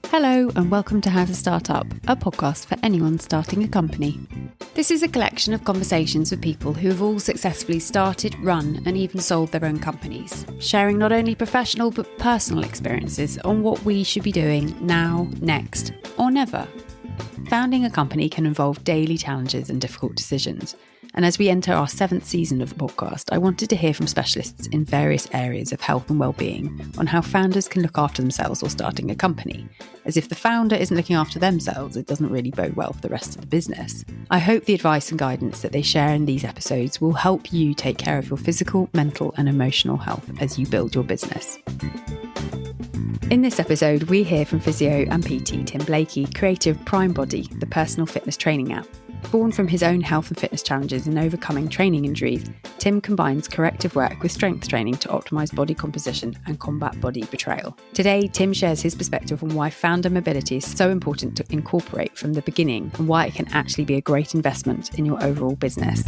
Hello and welcome to How to Start Up, a podcast for anyone starting a company. This is a collection of conversations with people who have all successfully started, run and even sold their own companies, sharing not only professional but personal experiences on what we should be doing now, next or never. Founding a company can involve daily challenges and difficult decisions. And as we enter our 7th season of the podcast, I wanted to hear from specialists in various areas of health and well-being on how founders can look after themselves while starting a company. As if the founder isn't looking after themselves, it doesn't really bode well for the rest of the business. I hope the advice and guidance that they share in these episodes will help you take care of your physical, mental and emotional health as you build your business. In this episode, we hear from physio and PT Tim Blakey, creator of Prime Body, the personal fitness training app. Born from his own health and fitness challenges and overcoming training injuries, Tim combines corrective work with strength training to optimise body composition and combat body betrayal. Today, Tim shares his perspective on why founder mobility is so important to incorporate from the beginning and why it can actually be a great investment in your overall business.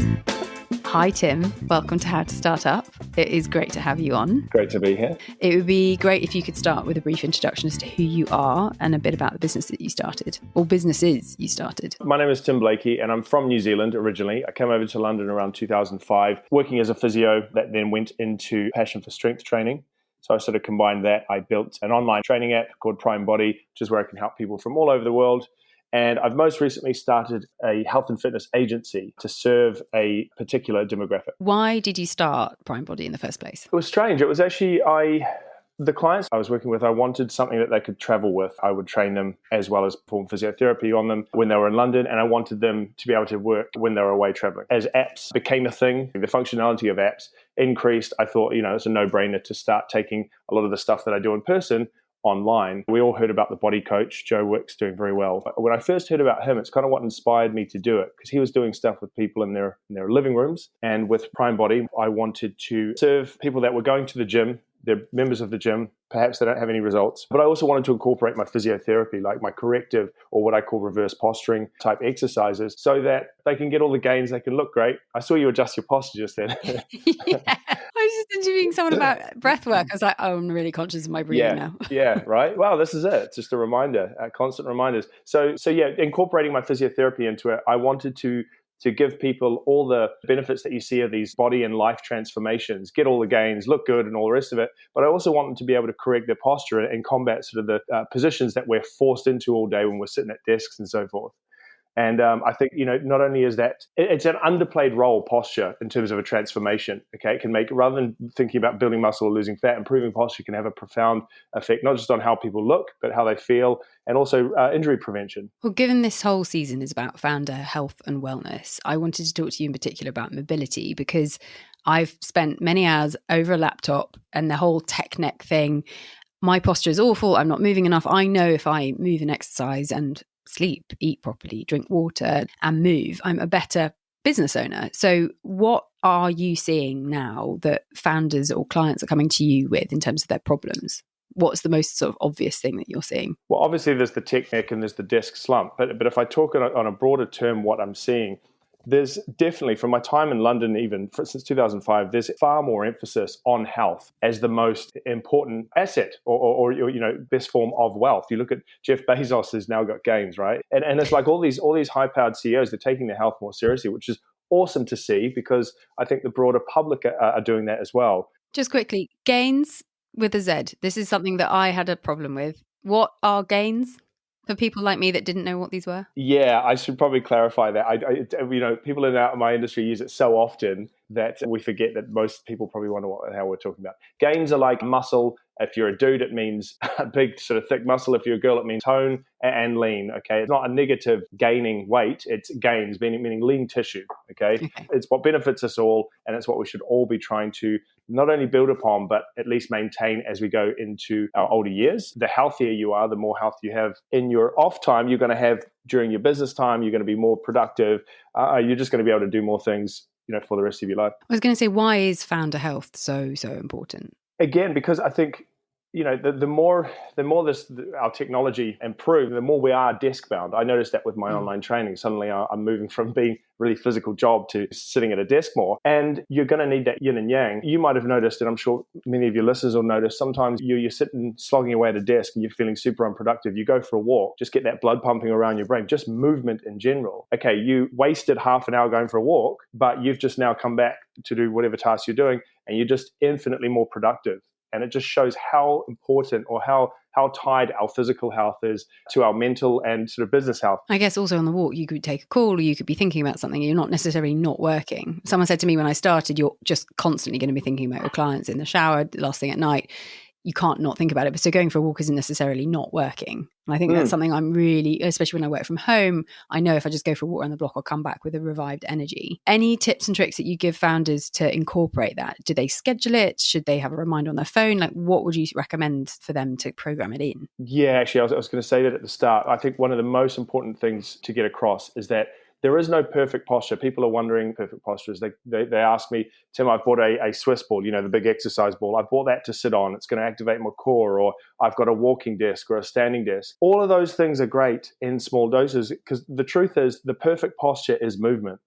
Hi Tim, welcome to How to Start Up. It is great to have you on. Great to be here. It would be great if you could start with a brief introduction as to who you are and a bit about the business that you started, or businesses you started. My name is Tim Blakey and I'm from New Zealand originally. I came over to London around 2005, working as a physio that then went into passion for strength training. So I sort of combined that. I built an online training app called Prime Body, which is where I can help people from all over the world. And I've most recently started a health and fitness agency to serve a particular demographic. Why did you start Prime Body in the first place? It was strange. It was actually the clients I was working with, I wanted something that they could travel with. I would train them as well as perform physiotherapy on them when they were in London, and I wanted them to be able to work when they were away traveling. As apps became a thing, the functionality of apps increased. I thought, it's a no-brainer to start taking a lot of the stuff that I do in person online. We all heard about the body coach, Joe Wick's doing very well. But when I first heard about him, it's kind of what inspired me to do it, because he was doing stuff with people in their living rooms. And with Prime Body, I wanted to serve people that were going to the gym. They're members of the gym. Perhaps they don't have any results. But I also wanted to incorporate my physiotherapy, like my corrective or what I call reverse posturing type exercises, so that they can get all the gains, they can look great. I saw you adjust your posture just then. Yeah. I was just interviewing someone about breath work. I was like, I'm really conscious of my breathing now. Yeah, right. Well, this is it. It's just a reminder, constant reminders. So incorporating my physiotherapy into it, I wanted to give people all the benefits that you see of these body and life transformations, get all the gains, look good and all the rest of it. But I also want them to be able to correct their posture and combat sort of the positions that we're forced into all day when we're sitting at desks and so forth. And I think, not only is that, it's an underplayed role, posture, in terms of a transformation. Okay, it can make, rather than thinking about building muscle or losing fat, improving posture can have a profound effect, not just on how people look, but how they feel, and also injury prevention. Well, given this whole season is about founder health and wellness, I wanted to talk to you in particular about mobility, because I've spent many hours over a laptop and the whole tech neck thing. My posture is awful. I'm not moving enough. I know if I move and exercise and sleep, eat properly, drink water and move, I'm a better business owner. So what are you seeing now that founders or clients are coming to you with in terms of their problems? What's the most sort of obvious thing that you're seeing? Well, obviously there's the tech neck and there's the desk slump. But if I talk on a broader term, what I'm seeing, there's definitely, from my time in London, even since 2005, there's far more emphasis on health as the most important asset or best form of wealth. You look at Jeff Bezos has now got gains, right? And it's like all these high-powered CEOs, they're taking their health more seriously, which is awesome to see, because I think the broader public are doing that as well. Just quickly, gains with a Z. This is something that I had a problem with. What are gains? For people like me that didn't know what these were? Yeah, I should probably clarify that. People in my industry use it so often that we forget that most people probably wonder how we're talking about. Gains are like muscle. If you're a dude, it means a big sort of thick muscle. If you're a girl, it means tone and lean. Okay, it's not a negative gaining weight. It's gains, meaning lean tissue. Okay, It's what benefits us all, and it's what we should all be trying to not only build upon, but at least maintain as we go into our older years. The healthier you are, the more health you have in your off time. You're going to have during your business time. You're going to be more productive. You're just going to be able to do more things, for the rest of your life. I was going to say, why is founder health so important? Again, because I think, the more our technology improves, the more we are desk bound. I noticed that with my online training. Suddenly I'm moving from being really physical job to sitting at a desk more. And you're going to need that yin and yang. You might have noticed, and I'm sure many of your listeners will notice, sometimes you're sitting slogging away at a desk and you're feeling super unproductive. You go for a walk, just get that blood pumping around your brain, just movement in general. Okay, you wasted half an hour going for a walk, but you've just now come back to do whatever task you're doing, and you're just infinitely more productive. And it just shows how important or how tied our physical health is to our mental and sort of business health. I guess also on the walk, you could take a call or you could be thinking about something. You're not necessarily not working. Someone said to me when I started, you're just constantly going to be thinking about your clients in the shower, last thing at night. You can't not think about it. But so going for a walk isn't necessarily not working. And I think that's something I'm really, especially when I work from home, I know if I just go for a walk around the block, I'll come back with a revived energy. Any tips and tricks that you give founders to incorporate that? Do they schedule it? Should they have a reminder on their phone? Like, what would you recommend for them to program it in? Yeah, actually, I was going to say that at the start. I think one of the most important things to get across is that there is no perfect posture. People are wondering perfect postures. They ask me, Tim, I've bought a Swiss ball, the big exercise ball. I bought that to sit on. It's going to activate my core, or I've got a walking desk or a standing desk. All of those things are great in small doses because the truth is the perfect posture is movement.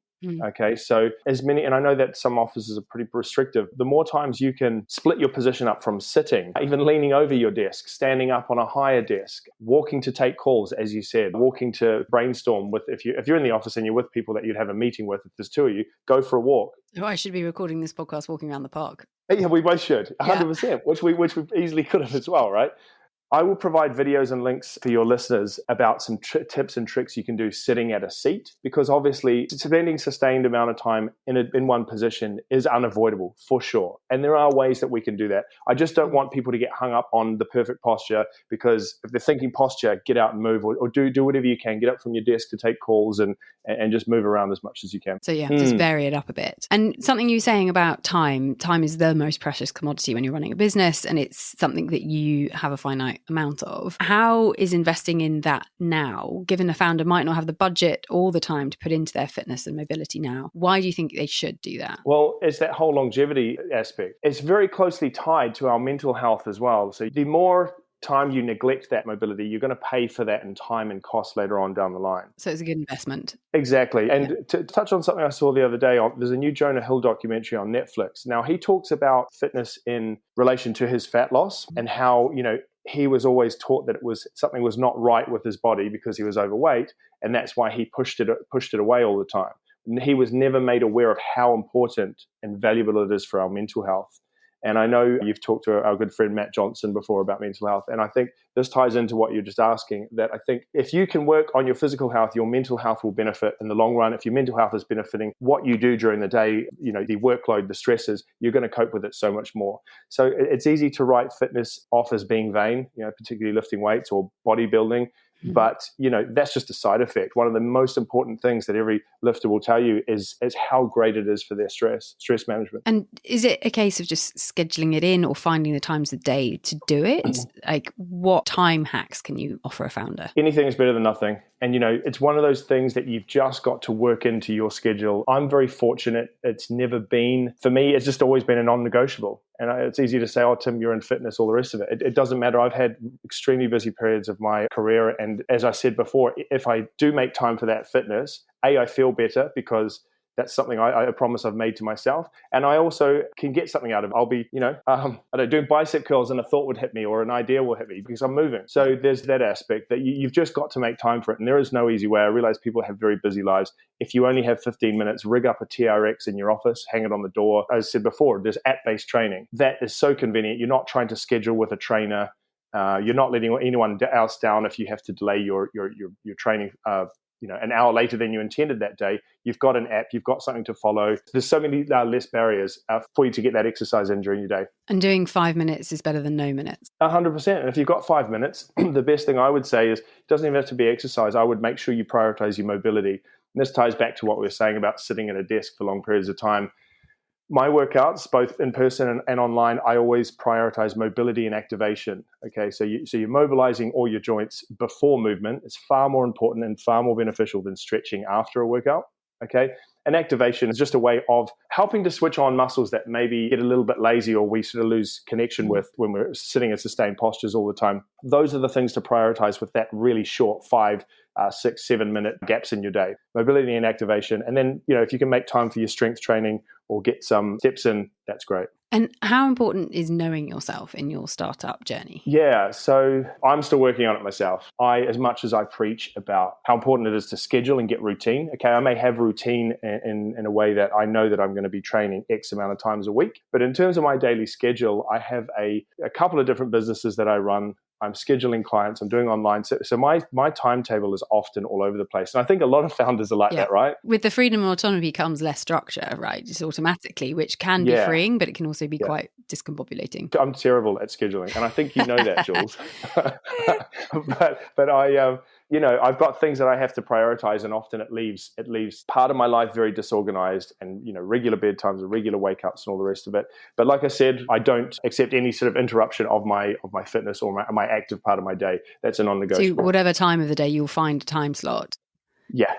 Okay, so and I know that some offices are pretty restrictive. The more times you can split your position up from sitting, even leaning over your desk, standing up on a higher desk, walking to take calls, as you said, walking to brainstorm with, if you're in the office and you're with people that you'd have a meeting with, if there's two of you, go for a walk. Oh, I should be recording this podcast walking around the park. Yeah, we both should, 100%, which we easily could have as well, right? I will provide videos and links for your listeners about some tips and tricks you can do sitting at a seat, because obviously spending sustained amount of time in one position is unavoidable for sure. And there are ways that we can do that. I just don't want people to get hung up on the perfect posture, because if they're thinking posture, get out and move, or do whatever you can. Get up from your desk to take calls and just move around as much as you can. So just vary it up a bit. And something you were saying about time is the most precious commodity when you're running a business, and it's something that you have a finite amount of. How is investing in that now, given a founder might not have the budget or the time to put into their fitness and mobility now? Why do you think they should do that? Well, it's that whole longevity aspect. It's very closely tied to our mental health as well. So the more time you neglect that mobility, you're going to pay for that in time and cost later on down the line. So it's a good investment. Exactly. And to touch on something I saw the other day, there's a new Jonah Hill documentary on Netflix. Now, he talks about fitness in relation to his fat loss and how, he was always taught that something was not right with his body because he was overweight, and that's why he pushed it away all the time. And he was never made aware of how important and valuable it is for our mental health. And I know you've talked to our good friend Matt Johnson before about mental health. And I think this ties into what you're just asking, that I think if you can work on your physical health, your mental health will benefit in the long run. If your mental health is benefiting what you do during the day, the workload, the stresses, you're going to cope with it so much more. So it's easy to write fitness off as being vain, particularly lifting weights or bodybuilding. But, that's just a side effect. One of the most important things that every lifter will tell you is how great it is for their stress management. And is it a case of just scheduling it in or finding the times of day to do it? Like, what time hacks can you offer a founder? Anything is better than nothing. And, it's one of those things that you've just got to work into your schedule. I'm very fortunate. It's never been, for me, it's just always been a non-negotiable. And it's easy to say, oh, Tim, you're in fitness, all the rest of it. It doesn't matter. I've had extremely busy periods of my career. And as I said before, if I do make time for that fitness, I feel better because that's something I promise I've made to myself. And I also can get something out of it. I'll be, doing bicep curls and a thought would hit me or an idea will hit me because I'm moving. So there's that aspect that you've just got to make time for it. And there is no easy way. I realize people have very busy lives. If you only have 15 minutes, rig up a TRX in your office, hang it on the door. As I said before, there's app-based training. That is so convenient. You're not trying to schedule with a trainer. You're not letting anyone else down if you have to delay your training an hour later than you intended that day. You've got an app, you've got something to follow. There's so many less barriers for you to get that exercise in during your day. And doing 5 minutes is better than no minutes. 100%. And if you've got 5 minutes, the best thing I would say is, it doesn't even have to be exercise. I would make sure you prioritize your mobility. And this ties back to what we were saying about sitting at a desk for long periods of time. My workouts, both in person and online, I always prioritize mobility and activation. Okay, so you're mobilizing all your joints before movement. It's far more important and far more beneficial than stretching after a workout. Okay, And activation is just a way of helping to switch on muscles that maybe get a little bit lazy or we sort of lose connection with when we're sitting in sustained postures all the time. Those are the things to prioritize with that really short 5, 6, 7 minute gaps in your day. Mobility and activation. And then, if you can make time for your strength training or get some steps in, that's great. And how important is knowing yourself in your startup journey? Yeah, so I'm still working on it myself. As much as I preach about how important it is to schedule and get routine, okay, I may have routine in a way that I know that I'm going to be training X amount of times a week. But in terms of my daily schedule, I have a couple of different businesses that I run. I'm scheduling clients, I'm doing online. So my timetable is often all over the place. And I think a lot of founders are like that, right? With the freedom and autonomy comes less structure, right? Just automatically, which can be freeing, but it can also be quite discombobulating. I'm terrible at scheduling. And I think you know that, Jules. but I've got things that I have to prioritize, and often it leaves part of my life very disorganized, and regular bedtimes and regular wake ups and all the rest of it. But like I said, I don't accept any sort of interruption of my fitness or my active part of my day. That's a non-negotiable. So whatever time of the day, you'll find a time slot. Yeah.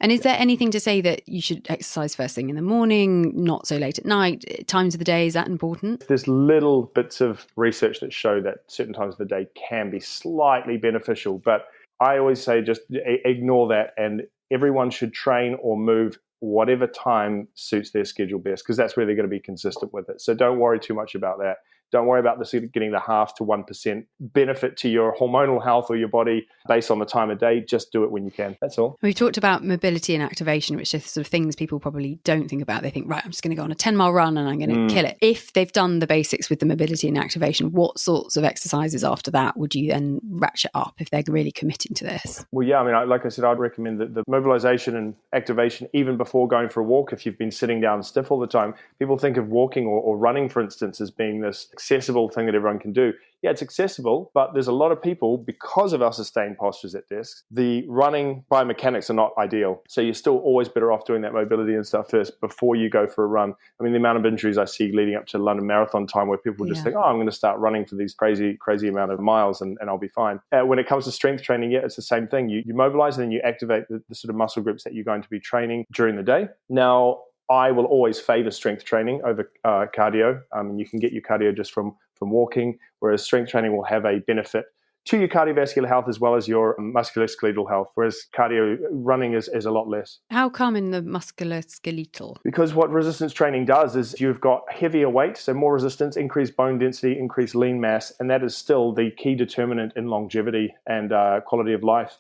And is there anything to say that you should exercise first thing in the morning, not so late at night? Times of the day, is that important? There's little bits of research that show that certain times of the day can be slightly beneficial, but I always say just ignore that, and everyone should train or move whatever time suits their schedule best, because that's where they're going to be consistent with it. So don't worry too much about that. Don't worry about getting the 0.5 to 1% benefit to your hormonal health or your body based on the time of day. Just do it when you can. That's all. We've talked about mobility and activation, which are sort of things people probably don't think about. They think, right, I'm just going to go on a 10-mile run and I'm going to kill it. If they've done the basics with the mobility and activation, what sorts of exercises after that would you then ratchet up if they're really committing to this? Well, yeah, I mean, like I said, I'd recommend the mobilization and activation even before going for a walk. If you've been sitting down stiff all the time, people think of walking or running, for instance, as being this accessible thing that everyone can do. Yeah, it's accessible, but there's a lot of people, because of our sustained postures at desks, the running biomechanics are not ideal. So you're still always better off doing that mobility and stuff first before you go for a run. I mean, the amount of injuries I see leading up to London Marathon time where people just think, I'm going to start running for these crazy amount of miles and I'll be fine. When it comes to strength training, it's the same thing. You mobilize and then you activate the sort of muscle groups that you're going to be training during the day. Now, I will always favor strength training over cardio. You can get your cardio just from walking, whereas strength training will have a benefit to your cardiovascular health as well as your musculoskeletal health, whereas cardio running is a lot less. How come in the musculoskeletal? Because what resistance training does is you've got heavier weight, so more resistance, increased bone density, increased lean mass, and that is still the key determinant in longevity and quality of life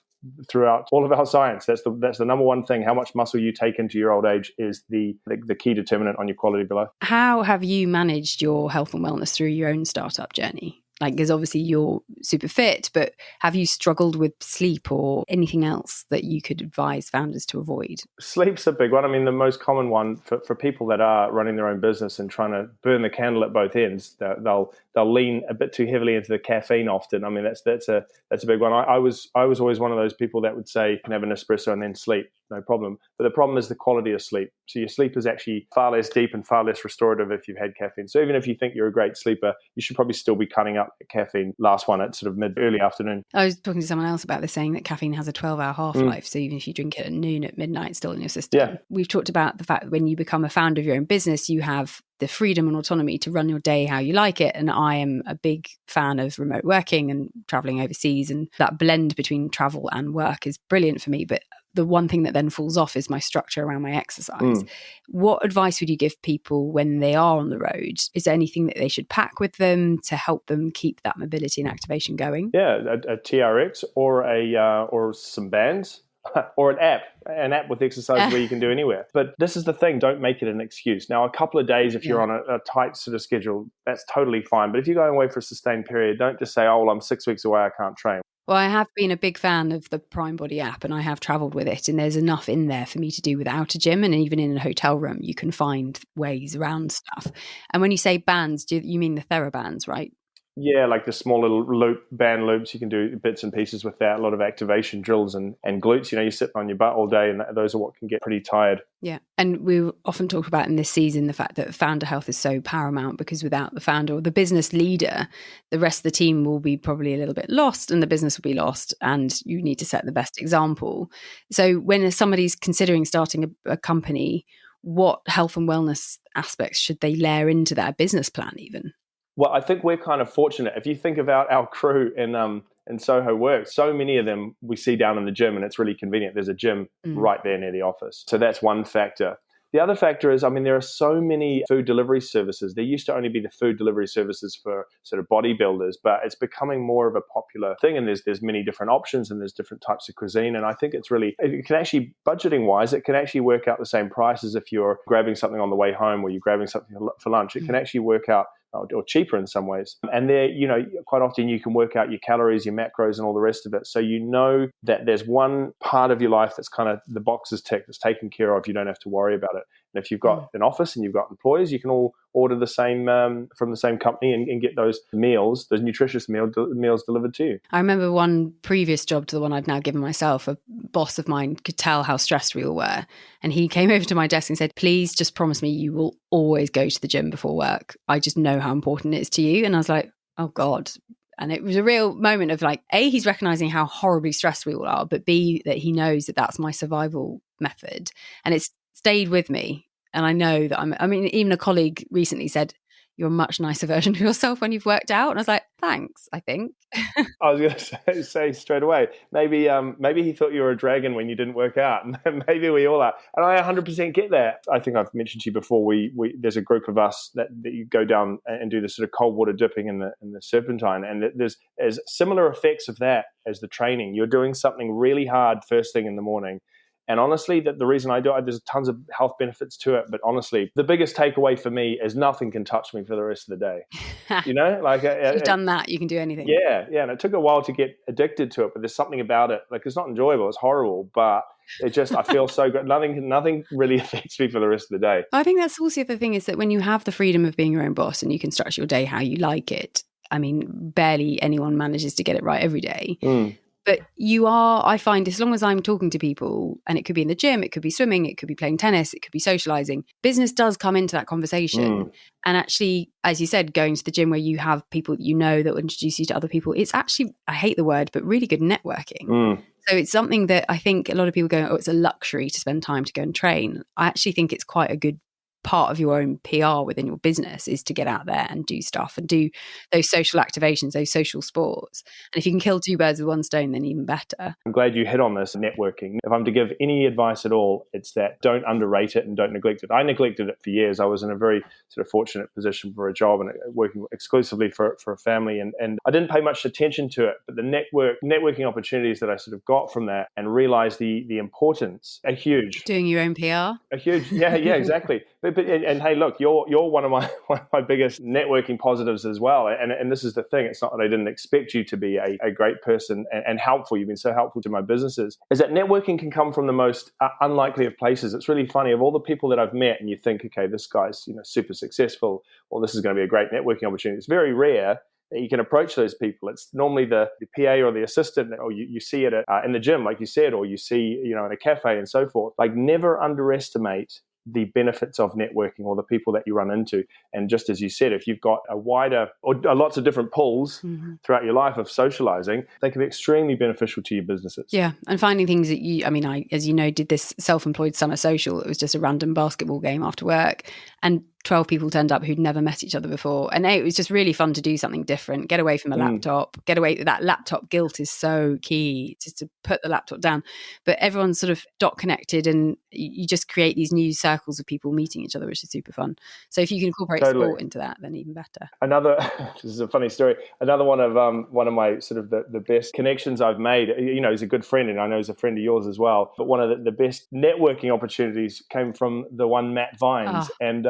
throughout all of our science. That's the number one thing. How much muscle you take into your old age is the key determinant on your quality of life. How have you managed your health and wellness through your own startup journey? Like, because obviously you're super fit, but have you struggled with sleep or anything else that you could advise founders to avoid? Sleep's a big one. I mean, the most common one for people that are running their own business and trying to burn the candle at both ends, they'll lean a bit too heavily into the caffeine often. I mean, that's a big one. I was always one of those people that would say, you can have an espresso and then sleep, no problem. But the problem is the quality of sleep. So your sleep is actually far less deep and far less restorative if you've had caffeine. So even if you think you're a great sleeper, you should probably still be cutting up caffeine. Last one at sort of early afternoon. I was talking to someone else about this, saying that caffeine has a 12-hour half-life. So even if you drink it at noon, at midnight, it's still in your system. Yeah. We've talked about the fact that when you become a founder of your own business, you have the freedom and autonomy to run your day how you like it. And I am a big fan of remote working and traveling overseas. And that blend between travel and work is brilliant for me. But the one thing that then falls off is my structure around my exercise. What advice would you give people when they are on the road? Is there anything that they should pack with them to help them keep that mobility and activation going? Yeah, a TRX or some bands. Or an app with exercise where you can do anywhere. But this is the thing, don't make it an excuse. Now, a couple of days, if you're on a tight sort of schedule, that's totally fine. But if you're going away for a sustained period, don't just say, oh, well, I'm 6 weeks away, I can't train. Well, I have been a big fan of the Prime Body app, and I have travelled with it, and there's enough in there for me to do without a gym. And even in a hotel room, you can find ways around stuff. And when you say bands, do you mean the TheraBands, right? Yeah, like the small little band loops, you can do bits and pieces with that. A lot of activation drills and glutes. You're sitting on your butt all day, and those are what can get pretty tired. Yeah. And we often talk about in this season the fact that founder health is so paramount, because without the founder or the business leader, the rest of the team will be probably a little bit lost and the business will be lost, and you need to set the best example. So when somebody's considering starting a company, what health and wellness aspects should they layer into their business plan even? Well, I think we're kind of fortunate. If you think about our crew in Soho Work, so many of them we see down in the gym, and it's really convenient. There's a gym right there near the office. So that's one factor. The other factor is, there are so many food delivery services. There used to only be the food delivery services for sort of bodybuilders, but it's becoming more of a popular thing, and there's many different options, and there's different types of cuisine. And I think it can actually, budgeting wise, it can actually work out the same price as if you're grabbing something on the way home or you're grabbing something for lunch. It can actually work out or cheaper in some ways. And there, quite often you can work out your calories, your macros, and all the rest of it. So that there's one part of your life that's kind of the boxes ticked, that's taken care of. You don't have to worry about it. And if you've got an office and you've got employees, you can all order the same from the same company and get those meals, those nutritious meals delivered to you. I remember one previous job to the one I've now given myself, a boss of mine could tell how stressed we all were. And he came over to my desk and said, please just promise me you will always go to the gym before work. I just know how important it is to you. And I was like, oh God. And it was a real moment of like, A, he's recognizing how horribly stressed we all are, but B, that he knows that that's my survival method. And it's stayed with me. And I know that even a colleague recently said, you're a much nicer version of yourself when you've worked out. And I was like, thanks, I think. I was going to say straight away, maybe he thought you were a dragon when you didn't work out. And maybe we all are. And I 100% get that. I think I've mentioned to you before, there's a group of us that you go down and do this sort of cold water dipping in the Serpentine. And there's similar effects of that as the training. You're doing something really hard first thing in the morning. And honestly, the reason I do it, there's tons of health benefits to it. But honestly, the biggest takeaway for me is nothing can touch me for the rest of the day. If you've done that, you can do anything. Yeah. And it took a while to get addicted to it, but there's something about it. Like, it's not enjoyable, it's horrible, but I feel so good. Nothing really affects me for the rest of the day. I think that's also the thing, is that when you have the freedom of being your own boss and you can structure your day how you like it, barely anyone manages to get it right every day. But I find, as long as I'm talking to people, and it could be in the gym, it could be swimming, it could be playing tennis, it could be socializing, business does come into that conversation. And actually, as you said, going to the gym where you have people that will introduce you to other people, it's actually, I hate the word, but really good networking. So it's something that I think a lot of people go, oh, it's a luxury to spend time to go and train. I actually think it's quite a good part of your own PR within your business, is to get out there and do stuff and do those social activations, those social sports. And if you can kill two birds with one stone, then even better. I'm glad you hit on this, networking. If I'm to give any advice at all, it's that don't underrate it and don't neglect it. I neglected it for years. I was in a very sort of fortunate position for a job and working exclusively for a family, and I didn't pay much attention to it. But the networking opportunities that I sort of got from that and realized the importance are huge. Doing your own PR? A huge, yeah, exactly. And hey, look, you're one of my biggest networking positives as well. And this is the thing. It's not that I didn't expect you to be a great person and helpful. You've been so helpful to my businesses. Is that networking can come from the most unlikely of places. It's really funny. Of all the people that I've met, and you think, okay, this guy's super successful, or this is going to be a great networking opportunity. It's very rare that you can approach those people. It's normally the PA or the assistant, or you see it in the gym, like you said, or you see in a cafe and so forth. Like, never underestimate the benefits of networking or the people that you run into. And just as you said, if you've got a wider or lots of different pools throughout your life of socializing, they can be extremely beneficial to your businesses. Yeah. And finding things that I, as you know, did this self-employed summer social. It was just a random basketball game after work, and 12 people turned up who'd never met each other before. And it was just really fun to do something different, get away from a laptop, get away. That laptop guilt is so key, just to put the laptop down. But everyone's sort of dot connected, and you just create these new circles of people meeting each other, which is super fun. So if you can incorporate sport into that, then even better. This is a funny story. Another one of my sort of the best connections I've made, he's a good friend, and I know he's a friend of yours as well. But one of the best networking opportunities came from the one Matt Vines. And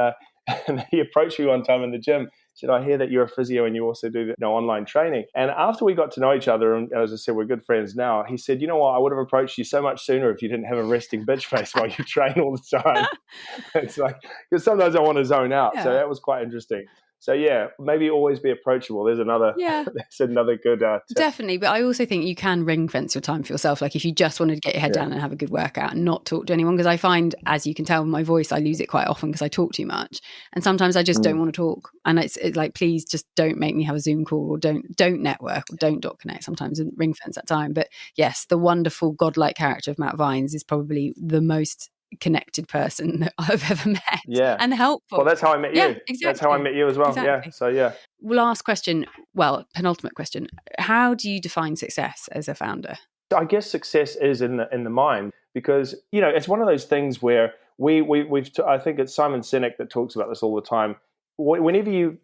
he approached me one time in the gym. He said, I hear that you're a physio and you also do online training. And after we got to know each other, and as I said, we're good friends now, he said, you know what, I would have approached you so much sooner if you didn't have a resting bitch face while you train all the time. It's like, because sometimes I want to zone out. Yeah. So that was quite interesting. So yeah, maybe always be approachable. There's another Yeah. that's another good tip. Definitely. But I also think you can ring fence your time for yourself. Like if you just wanted to get your head down and have a good workout and not talk to anyone, because I find, as you can tell, my voice, I lose it quite often because I talk too much. And sometimes I just don't want to talk. And it's like, please just don't make me have a Zoom call, or don't network, or don't connect sometimes, and ring fence that time. But yes, the wonderful godlike character of Matt Vines is probably the most connected person that I've ever met, and helpful. Well, that's how I met you. Yeah, exactly. That's how I met you as well. Exactly. Yeah. So yeah. Last question. Well, penultimate question. How do you define success as a founder? I guess success is in the mind, because it's one of those things where I think it's Simon Sinek that talks about this all the time. Whenever you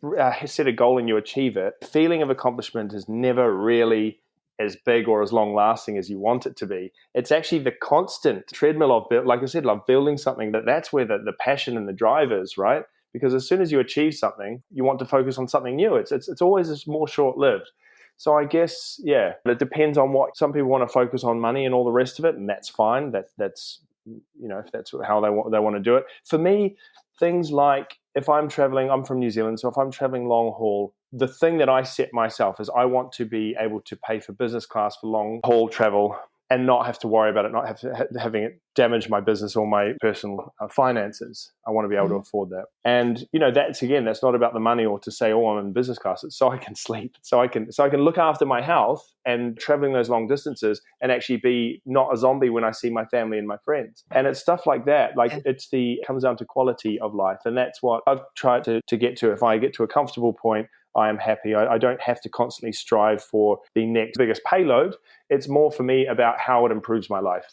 set a goal and you achieve it, feeling of accomplishment is never really as big or as long lasting as you want it to be. It's actually the constant treadmill of, like I said, like building something, that's where the passion and the drive is, right? Because as soon as you achieve something, you want to focus on something new. It's always more short-lived. So I guess, yeah, it depends on what some people want to focus on, money and all the rest of it, and that's fine. That's if that's how they want to do it. For me, things like if I'm traveling, I'm from New Zealand, so if I'm traveling long haul, the thing that I set myself is I want to be able to pay for business class for long haul travel and not have to worry about it, not have to having it damage my business or my personal finances. I want to be able to afford that. And that's not about the money or to say, I'm in business class. It's so I can sleep, so I can look after my health and traveling those long distances and actually be not a zombie when I see my family and my friends. And it's stuff like that. Like it comes down to quality of life. And that's what I've tried to get to. If I get to a comfortable point, I am happy. I don't have to constantly strive for the next biggest payload. It's more for me about how it improves my life.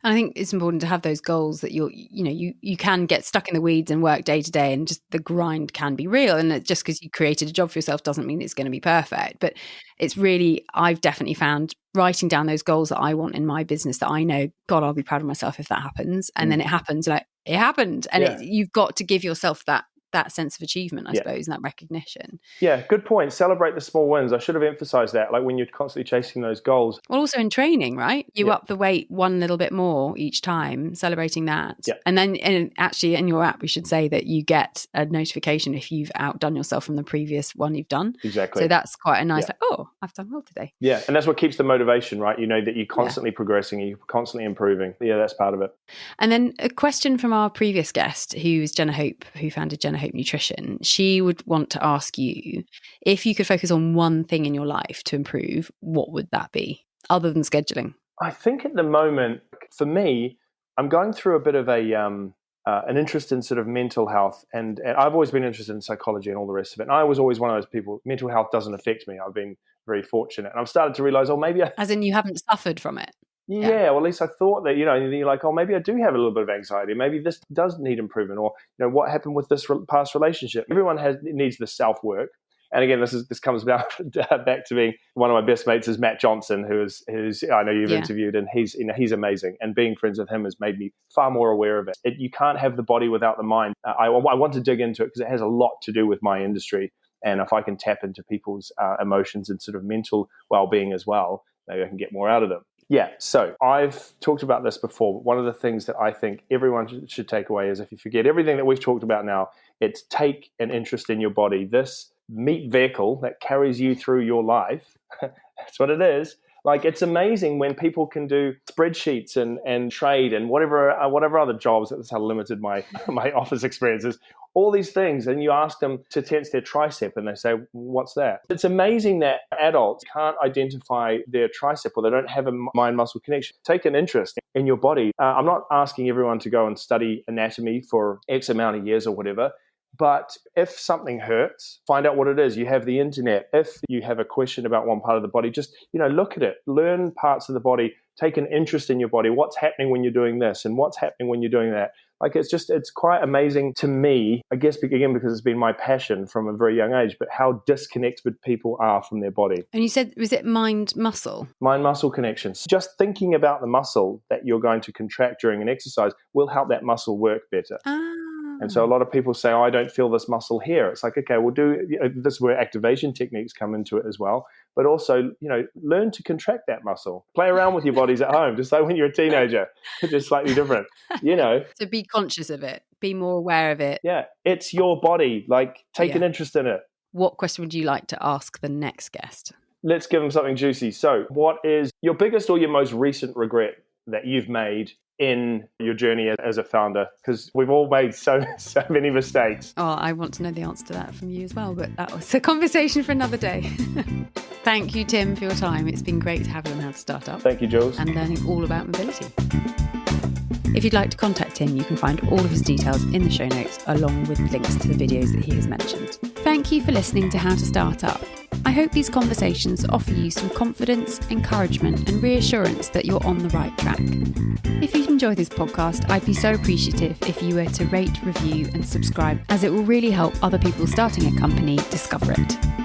And I think it's important to have those goals that you can get stuck in the weeds and work day to day, and just the grind can be real. And just because you created a job for yourself doesn't mean it's going to be perfect. But it's really, I've definitely found writing down those goals that I want in my business that I know, God, I'll be proud of myself if that happens. And then it happens, like it happened. And you've got to give yourself that sense of achievement, I suppose, and that recognition. Yeah, good point. Celebrate the small wins. I should have emphasized that, like when you're constantly chasing those goals. Well, also in training, right? You up the weight one little bit more each time, celebrating that. Yeah. And then actually in your app, we should say that you get a notification if you've outdone yourself from the previous one you've done. Exactly. So that's quite a nice, I've done well today. Yeah, and that's what keeps the motivation, right? You know that you're constantly progressing, you're constantly improving. Yeah, that's part of it. And then a question from our previous guest, who's Jenna Hope, who founded Jenna Hope Nutrition. She would want to ask you, if you could focus on one thing in your life to improve, what would that be, other than scheduling? I think at the moment, for me, I'm going through a bit of an interest in sort of mental health, and I've always been interested in psychology and all the rest of it. And I was always one of those people, mental health doesn't affect me. I've been very fortunate. And I've started to realize, maybe as in you haven't suffered from it. Yeah, well, at least I thought that, you're like, maybe I do have a little bit of anxiety. Maybe this does need improvement, or, what happened with this past relationship? Everyone needs the self-work. And again, this comes back to being one of my best mates is Matt Johnson, who's I know you've interviewed, and he's amazing. And being friends with him has made me far more aware of it. You can't have the body without the mind. I want to dig into it because it has a lot to do with my industry. And if I can tap into people's emotions and sort of mental well-being as well, maybe I can get more out of them. Yeah, so I've talked about this before, but one of the things that I think everyone should take away is, if you forget everything that we've talked about now, it's take an interest in your body. This meat vehicle that carries you through your life, that's what it is. Like, it's amazing when people can do spreadsheets and trade and whatever other jobs. That's how limited my office experience is. All these things, and you ask them to tense their tricep, and they say, "What's that?" It's amazing that adults can't identify their tricep, or they don't have a mind-muscle connection. Take an interest in your body. I'm not asking everyone to go and study anatomy for X amount of years or whatever. But if something hurts, find out what it is. You have the internet. If you have a question about one part of the body, just, look at it. Learn parts of the body. Take an interest in your body. What's happening when you're doing this, and what's happening when you're doing that? Like, it's quite amazing to me, I guess, again, because it's been my passion from a very young age, but how disconnected people are from their body. And you said, was it mind-muscle? Mind-muscle connections. Just thinking about the muscle that you're going to contract during an exercise will help that muscle work better. And so a lot of people say, I don't feel this muscle here. It's like, okay, we'll do, this is where activation techniques come into it as well. But also, learn to contract that muscle. Play around with your bodies at home, just like when you're a teenager, just slightly different, So be conscious of it, be more aware of it. Yeah, it's your body. Like, take an interest in it. What question would you like to ask the next guest? Let's give them something juicy. So what is your biggest or your most recent regret that you've made in your journey as a founder? Because we've all made so many mistakes. Oh, I want to know the answer to that from you as well, but that was a conversation for another day. Thank you, Tim, for your time. It's been great to have you on How to Start Up. Thank you, Jules. And learning all about mobility. If you'd like to contact Tim, you can find all of his details in the show notes, along with links to the videos that he has mentioned. Thank you for listening to How to Start Up. I hope these conversations offer you some confidence, encouragement, and reassurance that you're on the right track. If you enjoy this podcast, I'd be so appreciative if you were to rate, review, and subscribe, as it will really help other people starting a company discover it.